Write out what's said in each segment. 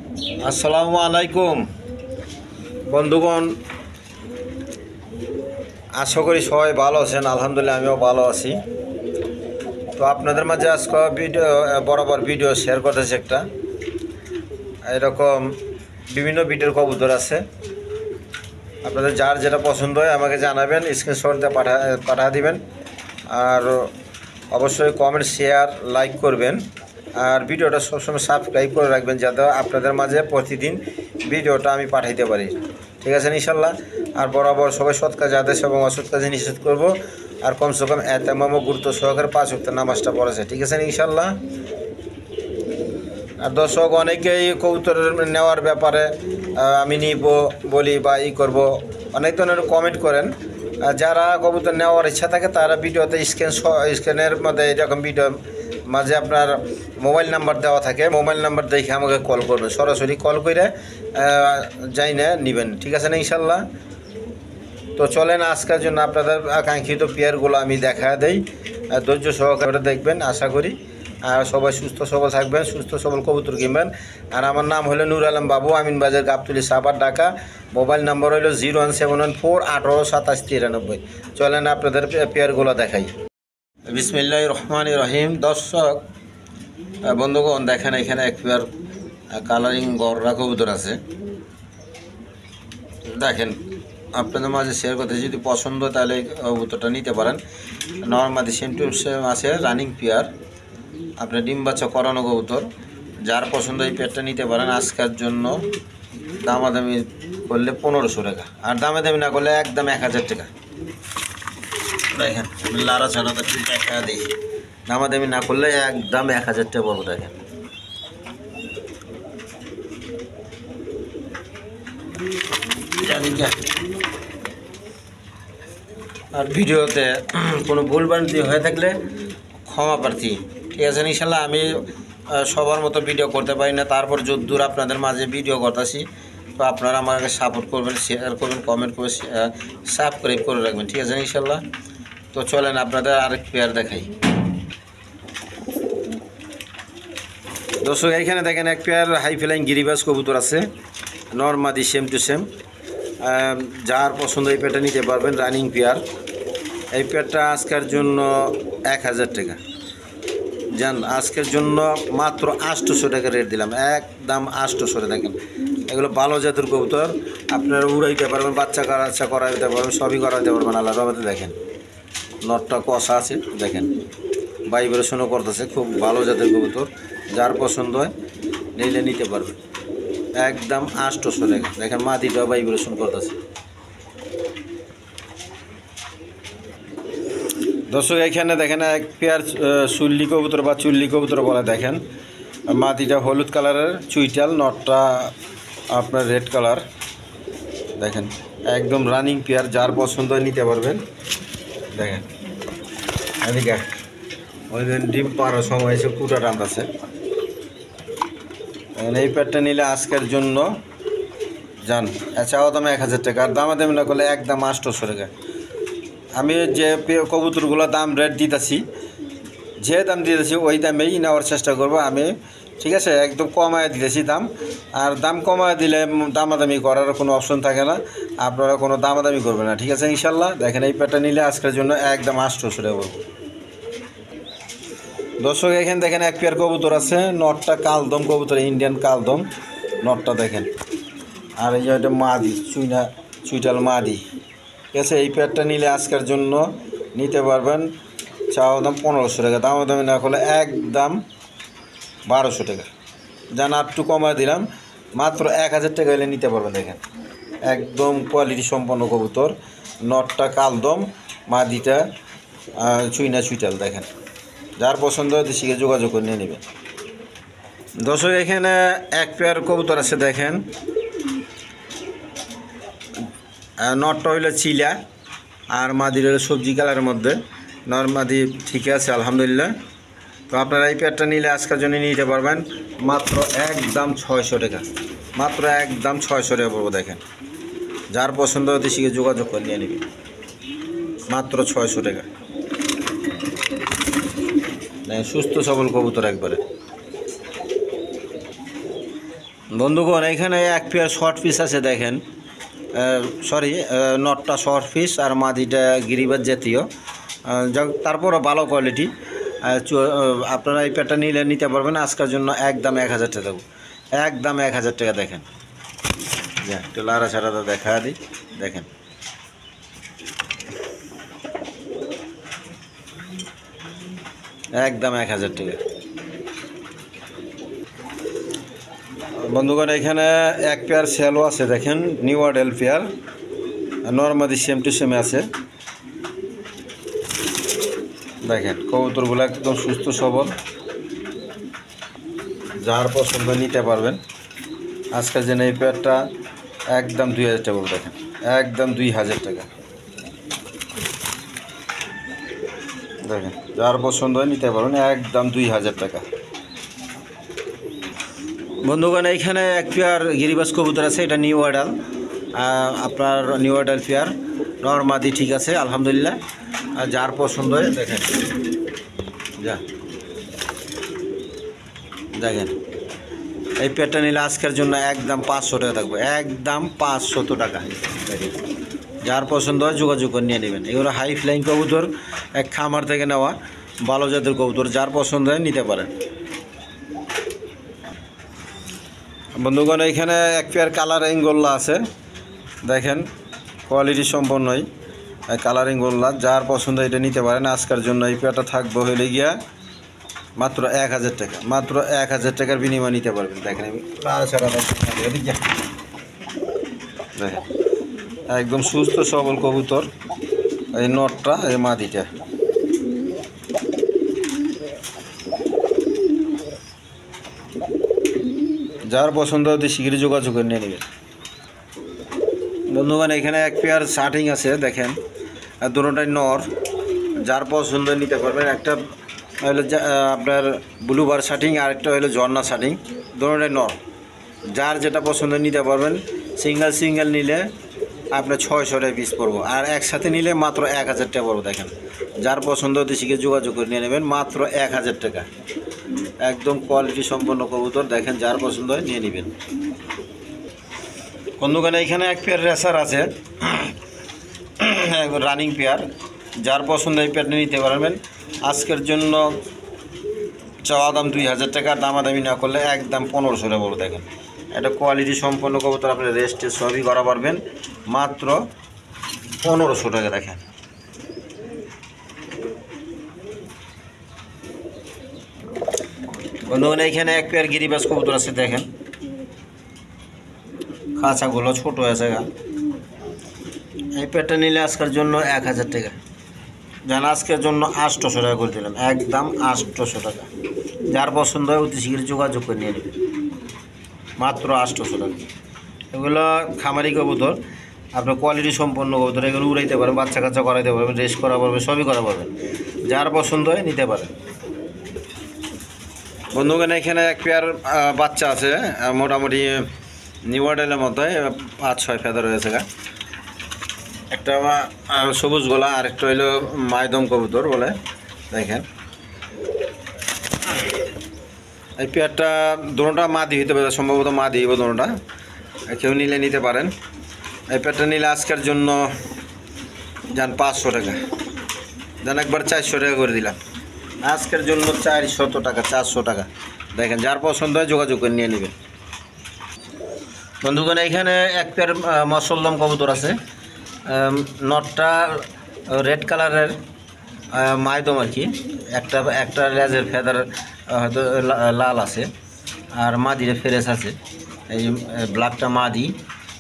আসসালামু আলাইকুম বন্ধুগণ, আশা করি সবাই ভালো আছেন। আলহামদুলিল্লাহ আমিও ভালো আছি। তো আপনাদের মাঝে আজকে বরাবর ভিডিও শেয়ার করতেছি। একটা এরকম বিভিন্ন ভিডিওর কবুতর আছে। আপনাদের যার যেটা পছন্দ হয় আমাকে জানাবেন, স্ক্রিনশট দিয়ে পাঠা দিবেন। আর অবশ্যই কমেন্ট, শেয়ার, লাইক করবেন। আর ভিডিওটা সবসময় সাবস্ক্রাইব করে রাখবেন, যাতে আপনাদের মাঝে প্রতিদিন ভিডিওটা আমি পাঠাইতে পারি। ঠিক আছে ইনশাল্লাহ। আর বরাবর সবাই সৎ কাজে আদেশ এবং অসৎ কাজে নিষেধ করব। আর কমসে কম এতেমাম গুরুত্ব সহকারে 5 ওয়াক্ত নামাজটা পড়েছে। ঠিক আছে ইনশাল্লাহ। আর দর্শক অনেকেই কবুতর নেওয়ার ব্যাপারে আমি নিব বলি বা করব, অনেক ধরনের কমেন্ট করেন। যারা কবুতর নেওয়ার ইচ্ছা থাকে তারা ভিডিওতে স্ক্যানের মধ্যে এরকম ভিডিও মাঝে আপনার মোবাইল নাম্বার দেওয়া থাকে। মোবাইল নাম্বার দেখে আমাকে কল করবেন, সরাসরি কল করে যাই না নেবেন। ঠিক আছে না ইনশাল্লাহ। তো চলেন আজকের জন্য আপনাদের আকাঙ্ক্ষিত পেয়ারগুলো আমি দেখা দেই। ধৈর্য সহকারে দেখবেন আশা করি। আর সবাই সুস্থ সবল থাকবেন, সুস্থ সবল কবুতর কিনবেন। আর আমার নাম হলো নূর আলম বাবু, আমিন বাজার, গাবতলী, সাভার, ঢাকা। মোবাইল নাম্বার হলো 01714 18 27 93। চলেন আপনাদের পেয়ারগুলো দেখাই। বিসমিল্লাহির রহমানির রহিম। দর্শক বন্ধুগণ দেখেন, এখানে এক পেয়ার কালারিং গররা কবুতর আছে। দেখেন আপনাদের মাঝে শেয়ার করতে, যদি পছন্দ তাহলে কবুতরটা নিতে পারেন। নর্মাদি সেম টু সেম আছে, রানিং পেয়ার। আপনি ডিম বাচ্চা করানো কবুতর, যার পছন্দ এই পেয়ারটা নিতে পারেন। আজকের জন্য দামাদামি করলে 1500 টাকা, আর দামাদামি না করলে একদম 1000 টাকা। দেখেন লারা ছাড়া টাকা দিই, দামাদামি না করলে একদম 1000 টাকা পড়বো। দেখেন আর ভিডিওতে কোনো ভুলভ্রান্তি হয়ে থাকলে ক্ষমা প্রার্থী। ঠিক আছে ইনশাল্লাহ। আমি সবার মতো ভিডিও করতে পারি না, তারপর যদ্দূর আপনাদের মাঝে ভিডিও করতেছি। তো আপনারা আমাকে সাপোর্ট করবেন, শেয়ার করবেন, কমেন্ট করে সাবস্ক্রাইব করে রাখবেন। ঠিক আছে ইনশাল্লাহ। তো চলেন আপনাদের আরেক পেয়ার দেখাই। দর্শক এইখানে দেখেন এক পেয়ার হাই ফ্লাইং গিরিবাজ কবুতর আছে, নর্মাদি সেম টু সেম। যার পছন্দ এই পেয়ারটা নিতে পারবেন, রানিং পেয়ার। এই পেয়ারটা আজকের জন্য 1000 টাকা। যান আজকের জন্য মাত্র 800 টাকা রেট দিলাম, একদম 800। দেখেন এগুলো ভালো জাতের কবুতর, আপনারা উড়াইতে পারবেন, বাচ্চা করাইতে পারবেন, সবই করাইতে পারবেন আল্লাহর রহমতে। দেখেন নটটা কষা আছে, দেখেন ভাইব্রেশনও করতেছে, খুব ভালো জাতের কবুতর। যার পছন্দ হয় নিলে নিতে পারবেন, একদম 800 টাকা। দেখেন মাটিটাও ভাইব্রেশন করতেছে। দর্শক এখানে দেখেন এক পেয়ার চুল্লি কবুতর বা চুল্লি কবুতর বলে। দেখেন মাটিটা হলুদ কালারের, চুইটাল, নটটা আপনার রেড কালার। দেখেন একদম রানিং পেয়ার, যার পছন্দ নিতে পারবেন। দেখেন এদিকে ওই দিন ডিম পাড়ার সময় এসে কুটা টানতেছে। এই পেয়ারটা নিলে আজকের জন্য যান চাওয়া দামে 1000 টাকা, আর দামাদামি না করলে একদম 800 টাকা। আমি যে কবুতরগুলো দাম রেট দিতেছি, যে দাম দিতেছি ওই দামেই নেওয়ার চেষ্টা করব আমি। ঠিক আছে, একদম কমায় দিতেছি দাম। আর দাম কমায় দিলে দামাদামি করার কোনো অপশন থাকে না, আপনারা কোনো দামাদামি করবেন না। ঠিক আছে ইনশাল্লাহ। দেখেন এই পেয়ারটা নিলে আজকের জন্য একদম 800 টাকা পড়ব। দর্শক এখানে দেখেন এক পেয়ার কবুতর আছে, নটটা কালদম কবুতর, ইন্ডিয়ান কালদম নটটা দেখেন। আর এই যে এটা মাদি, চুইটাল মাদি। ঠিক আছে, এই পেয়ারটা নিলে আজকের জন্য নিতে পারবেন, চাওয়া দাম 1500 টাকা, দামাদামি না করলে একদম 1200 টাকা। যান আর একটু কমায় দিলাম, মাত্র 1000 টাকা হলে নিতে পারবেন। দেখেন একদম কোয়ালিটি সম্পন্ন কবুতর, নটটা কালদম, মাদিটা চুইটাল। দেখেন যার পছন্দ হয় দেশিকে যোগাযোগ করে নিয়ে নেবেন। দর্শক এখানে এক পেয়ার কবুতর আছে, দেখেন নটটা হইলো চিলা, আর মাদির হলো সবজি কালারের মধ্যে। নর্মাদি ঠিক আছে আলহামদুলিল্লাহ। তো আপনারা এই পেয়ারটা নিলে আজকের জন্য নিতে পারবেন মাত্র একদম 600 টাকা, মাত্র একদম 600 টাকা পড়বো। দেখেন যার পছন্দ হয় দেশিকে যোগাযোগ করে নিয়ে নেবেন, মাত্র 600 টাকা। সুস্থ সবল কবুতর একবারে। বন্ধুগণ এখানে এক পেয়ার শর্ট পিস আছে দেখেন, সরি নটটা শর্ট পিস আর মাদিটা গিরিবাজ জাতীয়, যাক তারপরও ভালো কোয়ালিটি। আপনারা এই পেয়ারটা নিলে নিতে পারবেন আজকের জন্য একদম 1000 টাকা দেবো, একদম 1000 টাকা। দেখেন একটু লাড়া ছাড়াটা দেখা দিই, দেখেন একদম 1000 টাকা। বন্ধুগণ এখানে এক পেয়ার সেলও আছে দেখেন, নিউ মডেল পেয়ার, নর্মাদি সেম টু সেম আছে। দেখেন কবুতরগুলো একদম সুস্থ সবল, যার পছন্দ নিতে পারবেন। আজকের জন্য এই পেয়ারটা একদম 2000 টাকা বলবো, দেখেন একদম 2000 টাকা। দেখেন যার পছন্দ হয় নিতে পারবেন, একদম 2000 টাকা। বন্ধুগণ এইখানে এক পেয়ার গিরিবাজ কবুতর আছে, এটা নিউ অ্যাডাল, আপনার নিউ অ্যাডাল পেয়ার, নরমাদি ঠিক আছে আলহামদুলিল্লাহ। আর যার পছন্দ হয় দেখেন, দেখেন এই পেয়ারটা নিলে আজকের জন্য একদম 500 টাকা থাকবে, একদম 500 টাকা। দেখেন যার পছন্দ হয় যোগাযোগ করে নিয়ে নেবেন। এগুলো হাই ফ্লাইং কবুতর, এক খামার থেকে নেওয়া ভালো জাতের কবুতর, যার পছন্দ হয় নিতে পারেন। বন্ধুগণ এখানে এক পেয়ার কালারিং গোল্লা আছে, দেখেন কোয়ালিটি সম্পন্নই কালারিং গোল্লা, যার পছন্দ এটা নিতে পারেন। আজকের জন্য এই পেয়ারটা থাকবো হলে গিয়া মাত্র 1000 টাকা, মাত্র 1000 টাকার বিনিময় নিতে পারবেন। দেখেন আমি দেখেন একদম সুস্থ সবল কবুতর, এই নটটা এই মাদিটা। যার পছন্দ হতে শীঘ্রই যোগাযোগ করে নিয়ে নেবেন। বন্ধুগণ এখানে এক পেয়ার শার্টিং আছে দেখেন, আর দুটোটাই নর, যার পছন্দ নিতে পারবেন। একটা হলো আপনার ব্লুবার শার্টিং, আর একটা হলো ঝর্ণা শার্টিং, দুটোটাই নর, যার যেটা পছন্দ নিতে পারবেন। সিঙ্গেল নিলে আপনার 600 টাকা পিস পড়বো, আর একসাথে নিলে মাত্র 1000 টাকা পড়বো। দেখেন যার পছন্দ হতে শিখে যোগাযোগ করে নিয়ে নেবেন, মাত্র 1000 টাকা। একদম কোয়ালিটি সম্পন্ন কবুতর, দেখেন যার পছন্দ হয় নিয়ে নেবেন। বন্ধুগণ এখানে এক পেয়ার রেসার আছে, রানিং পেয়ার, যার পছন্দ এই পেয়ারটা নিতে পারবেন। আজকের জন্য চাওয়া দাম 2000 টাকা, দামাদামি না করলে একদম 1500 টাকা বলবো। দেখেন এটা কোয়ালিটি সম্পন্ন কবুতর, আপনি রেস্টে সবই করা পারবেন, মাত্র 1500 টাকা। দেখেন বন্ধুগণ এখানে এক পেয়ার গিরিবাজ কবুতর আছে, দেখেন খাঁচাগুলো ছোটো আছে। এই পেয়ারটা নিলে আজকের জন্য 1000 টাকা, যেন আজকের জন্য 800 টাকা করে দিলাম, একদম 800 টাকা। যার পছন্দ হয় অতি শীঘ্র যোগাযোগ করে নিয়ে নেবেন, মাত্র 800 টাকা। এগুলো খামারি কবুতর, আপনার কোয়ালিটি সম্পন্ন কবুতর, এগুলো উড়াইতে পারেন, বাচ্চা কাচ্চা করাইতে পারবেন, রেস্ট করা পারবেন, সবই করা পারবেন। যার পছন্দ হয় নিতে পারেন। বন্ধুগণ এখানে এক পেয়ার বাচ্চা আছে, মোটামুটি নিউ মডেলের মতো 5-6 ফেদার হয়েছে। একটা সবুজ গলা, আর একটা হইলো মাইদম কবুতর বলে। দেখেন এই পেয়ারটা দুটোটা মাদি হইতে পারে, সম্ভবত মাদি হইব দুটোটা, কেউ নিলে নিতে পারেন। এই পেয়ারটা নিলে আজকের জন্য যান 500 টাকা, যান একবার 400 টাকা করে দিলাম, আজকের জন্য 400 টাকা, 400 টাকা। দেখেন যার পছন্দ হয় যোগাযোগ করে নিয়ে নেবেন। বন্ধুগণ এখানে এক পেয়ার মসলদম কবুতর আছে, নটটা রেড কালারের মাইদম আর কি, একটা লেজের ফেদার হয়তো লাল আছে, আর মাদিরে ফেরেস আছে, এই ব্ল্যাকটা মাদি।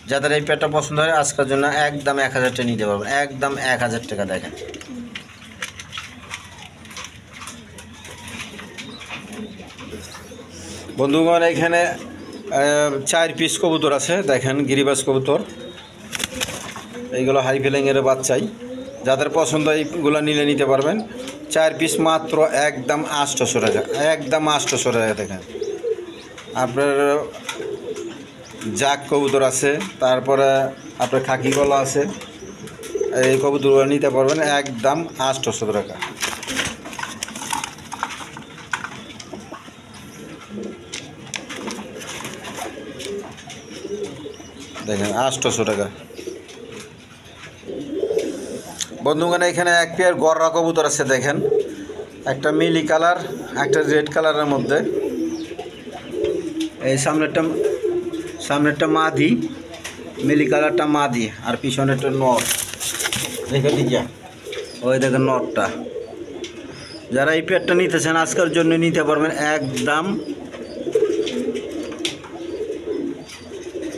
যাদের এই পেয়ারটা পছন্দ হয় আজকের জন্য একদম 1000 টাকা নিতে পারবেন, একদম 1000 টাকা। দেখেন বন্ধুগণ এখানে 4 পিস কবুতর আছে, দেখেন গিরিবাজ কবুতর, এইগুলো হাই ফিলিংয়ের বাচ্চাই। যাদের পছন্দ এইগুলো নিলে নিতে পারবেন, 4 পিস মাত্র একদম 800 টাকা, একদম 800 টাকা। দেখেন আপনার জাক কবুতর আছে, তারপরে আপনার খাকি গলা আছে, এই কবুতরগুলো নিতে পারবেন একদম 800 টাকা। দেখেন 800 টাকা। বন্ধুগণ এখানে এক পেয়ার গররা কবুতর আছে দেখেন, একটা মিলি কালার একটা রেড কালারের মধ্যে। এই সামনেরটা মাদি, মিলি কালারটা মাদি, আর পিছনেরটা নর। দেখে দিকে ওই দেখেন নরটা। যারা এই পেয়ারটা নিতেছেন আজকের জন্য নিতে পারবেন একদম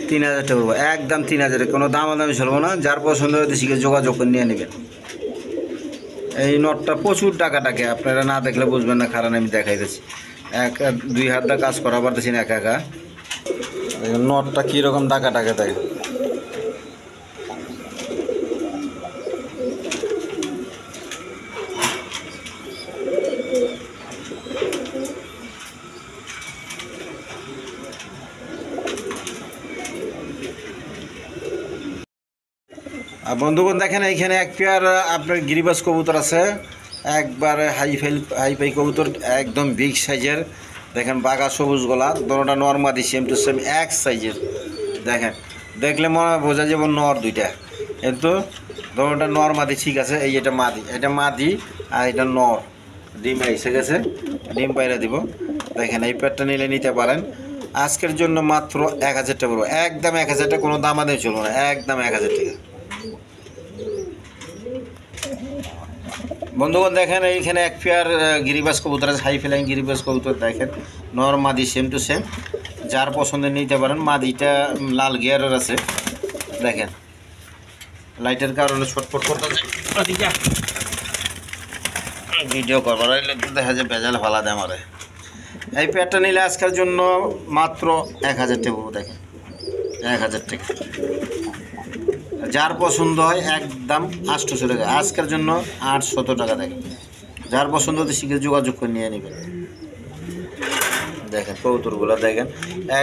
3000 টাকা, একদম 3000, কোনো দামাদামি চলবো না। যার পছন্দ হয়তো শিখে যোগাযোগ করে নিয়ে নেবেন। এই নটটা প্রচুর টাকাটাকে, আপনারা না দেখলে বুঝবেন না, কারণ আমি দেখাই দিচ্ছি। দুই হাত দা কাজ করা পারতেছি না একা একা। নটটা কীরকম টাকাটাকে দেয়। আর বন্ধুগণ দেখেন এইখানে এক পেয়ার আপনার গিরিবাস কবুতর আছে, একবারে হাই ফাই কবুতর, একদম বিগ সাইজের। দেখেন বাঘা সবুজ গলা, দোনোটা নর মাদি সেম টু সেম এক সাইজের। দেখেন দেখলে মনে বোঝা যাবে নর দুইটা, কিন্তু দোনোটা নর মাদি ঠিক আছে। এই এটা মাদি আর এটা নর। ডিম এসে গেছে, ডিম পায়রা দিব। দেখেন এই পেয়ারটা নিলে নিতে পারেন। আজকের জন্য মাত্র 1000 টাকা পড়বে, একদম 1000 টাকা, কোনো দামাদামি চলবে না, একদম 1000 টাকা। বন্ধুগণ দেখেন এইখানে এক পেয়ার গিরিবাস কবুতর আছে, হাই ফ্লাইং গিরিবাস কবুতর। দেখেন নর মাদি সেম টু সেম, যার পছন্দের নিতে পারেন। মাদিটা লাল গিয়ারের আছে, দেখেন লাইটের কারণে ছটফট করতেছে, ভিডিও করবার দেখা যায় ভেজাল ফালা দেয় আমারে। এই পেয়ারটা নিলে আজকের জন্য মাত্র 1000 টাকা। দেখেন 1000 টাকা, যার পছন্দ হয় একদম 800 টাকা। আজকের জন্য 800 টাকা। দেখেন যার পছন্দ হতে শীঘ্র যোগাযোগ করে নিয়ে নেবেন। দেখেন কবুতরগুলো দেখেন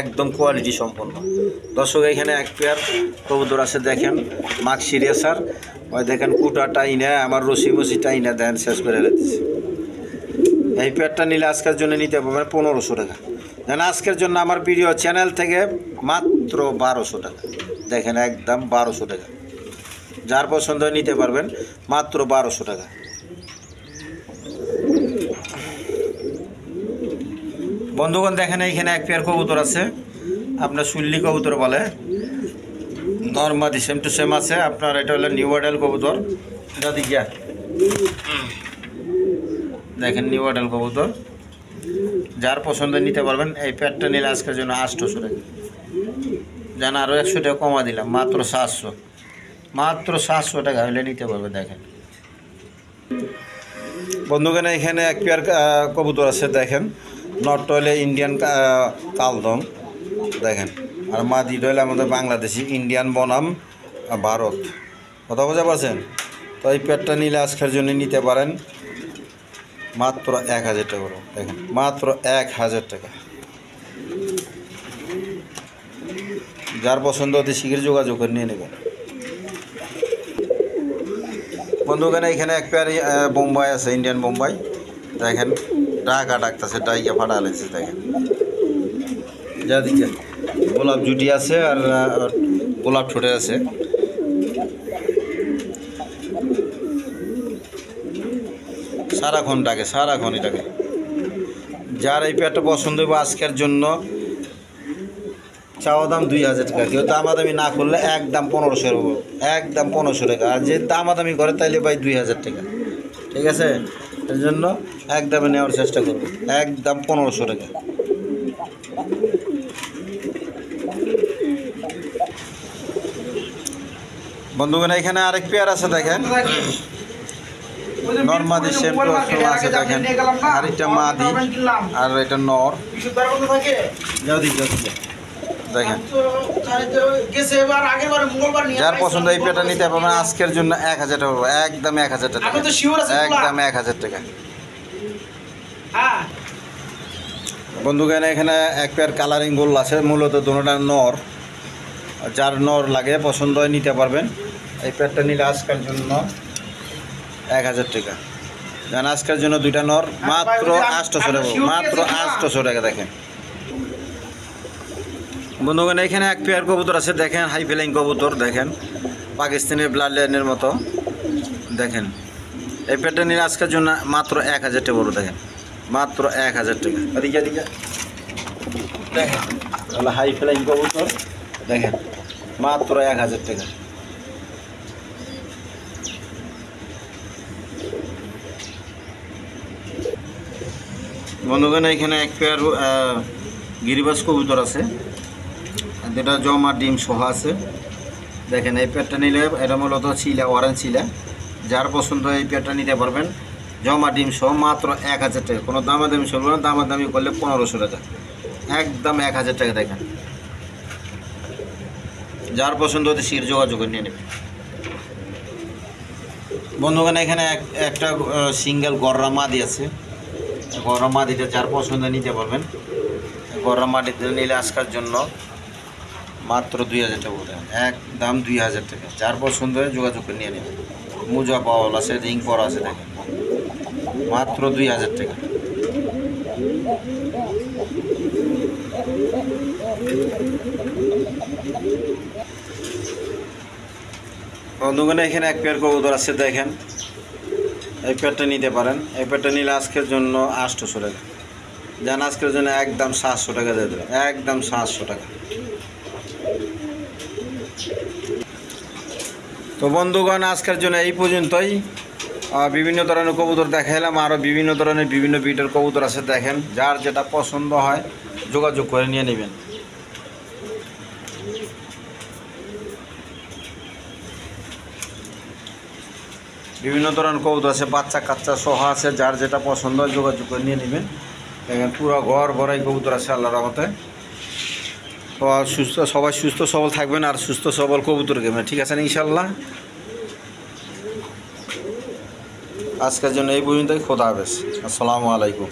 একদম কোয়ালিটি সম্পন্ন। দর্শক এখানে এক পেয়ার কবুতর আছে, দেখেন মাক সিরিয়াসার। ওই দেখেন কুটা টাইনা আমার রসি মসি টাইনা দেন শেষ করে রেখেছে। এই পেয়ারটা নিলে আজকের জন্য নিতে পারবেন 1500 টাকা। দেন আজকের জন্য আমার ভিডিও চ্যানেল থেকে মাত্র 1200 টাকা। দেখেন একদম 1200 টাকা, যার পছন্দ নিতে পারবেন মাত্র 1200 টাকা। বন্ধুগণ দেখেন এইখানে এক পেয়ার কবুতর আছে, আপনার সুল্লি কবুতর বলে, নর্মাদি সেম টু সেম আছে আপনার। এটা হলো নিউ মডেল কবুতর, যদি গিয়া দেখেন নিউ মডেল কবুতর, যার পছন্দ নিতে পারবেন। এই পেয়ারটা নিলে আজকের জন্য 800 টাকা। যেন আরও 100 টাকা কমা দিলাম, মাত্র 700, মাত্র 700 টাকা হলে নিতে পারবে। দেখেন বন্ধুগণ এখানে এক পেয়ার কবুতর আছে, দেখেন নটটা হলে ইন্ডিয়ান কালদম, দেখেন, আর মাদি হলে আমাদের বাংলাদেশি ইন্ডিয়ান বনাম ভারত। কথা বোঝা পারছেন? তো এই পেয়ারটা নিলে আজকের জন্য নিতে পারেন মাত্র 1000 টাকা। দেখেন মাত্র 1000 টাকা, যার পছন্দ হতে শীঘ্র যোগাযোগ করে নিয়ে নেবেন। বন্ধুগণ এখানে এক পেয়ার বোম্বাই আছে, ইন্ডিয়ান বোম্বাই। দেখেন ডাকা ডাকতেছে, ডাইকে ফাটা লাগছে। দেখেন যা দিকে গোলাপ জুটি আছে আর গোলাপ ঠোঁটে আছে। সারাক্ষণ ডাকে, সারাক্ষণই ডাকে। যার এই পেয়ারটা পছন্দ হবে আজকের জন্য চাওয়া দাম 2000 টাকা। কেউ দামাদামি না করলে একদম 1500 হবে, একদম 1500 টাকা। আর যে দামাদামি করে তাইলে ভাই 2000 টাকা, ঠিক আছে? এর জন্য একদমে নেওয়ার চেষ্টা করব, একদম 1500 টাকা। বন্ধুগণ এখানে আরেক পেয়ার আছে, দেখেন নর্মাদি সেম আছে। দেখেন আর এটা মাদি আর এটা নর। দেখেন যার পছন্দ এই পেয়ারটা নিতে পারবেন আজকের জন্য 1000 টাকা, একদম 1000 টাকা, একদম 1000 টাকা। বন্ধুগণ এখানে এক পেয়ার কালারিং গোল আছে, মূলত দুটোটা নর। যার নর লাগে পছন্দ হয় নিতে পারবেন। এই পেয়ারটা নিলে আজকের জন্য 1000 টাকা। জান আজকের জন্য দুইটা নর মাত্র 800 টাকা, মাত্র 800 টাকা। দেখেন বন্ধুগণ এখানে এক পেয়ার কবুতর আছে, দেখেন হাই ফ্লাইং কবুতর, দেখেন পাকিস্তানের ব্লাড লাইনের মতো। দেখেন এই পেয়ারটা নিলে আজকের জন্য মাত্র 1000 টাকা বলো, দেখেন মাত্র 1000 টাকা। এদিকে এদিকে দেখেন তাহলে হাই ফ্লাইং কবুতর, দেখেন মাত্র 1000 টাকা। বন্ধুগণ এখানে এক পেয়ার গিরিবাস কবুতর আছে, যেটা জমা ডিম সহ আছে। দেখেন এই পেয়ারটা নিলে এটা মূলত ছিলা, অরেঞ্জ ছিলা, যার পছন্দ এই পেয়ারটা নিতে পারবেন জমা ডিম সহ মাত্র 1000 টাকা। কোনো দামাদামি চলবে না, দামাদামি করলে 1500 টাকা, একদম 1000 টাকা। দেখেন যার পছন্দ হতে শির যোগাযোগ নিয়ে নেবেন। বন্ধুগণ এখানে একটা সিঙ্গেল গররা মাদি আছে, গররা মাদিটা যার পছন্দ নিতে পারবেন। গররা মাদিটা নিলে আজকের জন্য মাত্র 2000 টাকা বলে, একদম 2000 টাকা। যার পছন্দ হয় যোগাযোগ করে নিয়ে নেবেন। মোজা পাওয়াল আছে, রিং করা আছে, দেখেন মাত্র 2000 টাকা। বন্ধুগণ এখানে এক পেয়ার কবুতর আছে, দেখেন এই পেয়ারটা নিতে পারেন। এই পেয়ারটা নিলে আজকের জন্য 800 টাকা, যান আজকের জন্য একদম 700 টাকা দিয়ে দেবেন, একদম 700 টাকা। তো বন্ধুগণ আজকের জন্য এই পর্যন্তই। বিভিন্ন ধরনের কবুতর দেখাইলাম, আরও বিভিন্ন ধরনের বিভিন্ন ব্রিডের কবুতর আছে। দেখেন যার যেটা পছন্দ হয় যোগাযোগ করে নিয়ে নেবেন। বিভিন্ন ধরনের কবুতর আছে, বাচ্চা কাচ্চা সহ আছে, যার যেটা পছন্দ হয় যোগাযোগ করে নিয়ে নেবেন। দেখেন পুরো ঘর ভরাই কবুতর আছে আল্লাহর রহমতে। তো সবাই সুস্থ সবল থাকবেন আর সুস্থ সবল কবুতর কেমন, ঠিক আছে না ইনশাল্লাহ। আজকের জন্য এই পর্যন্তই, খোদা হাফেজ, আসসালামু আলাইকুম।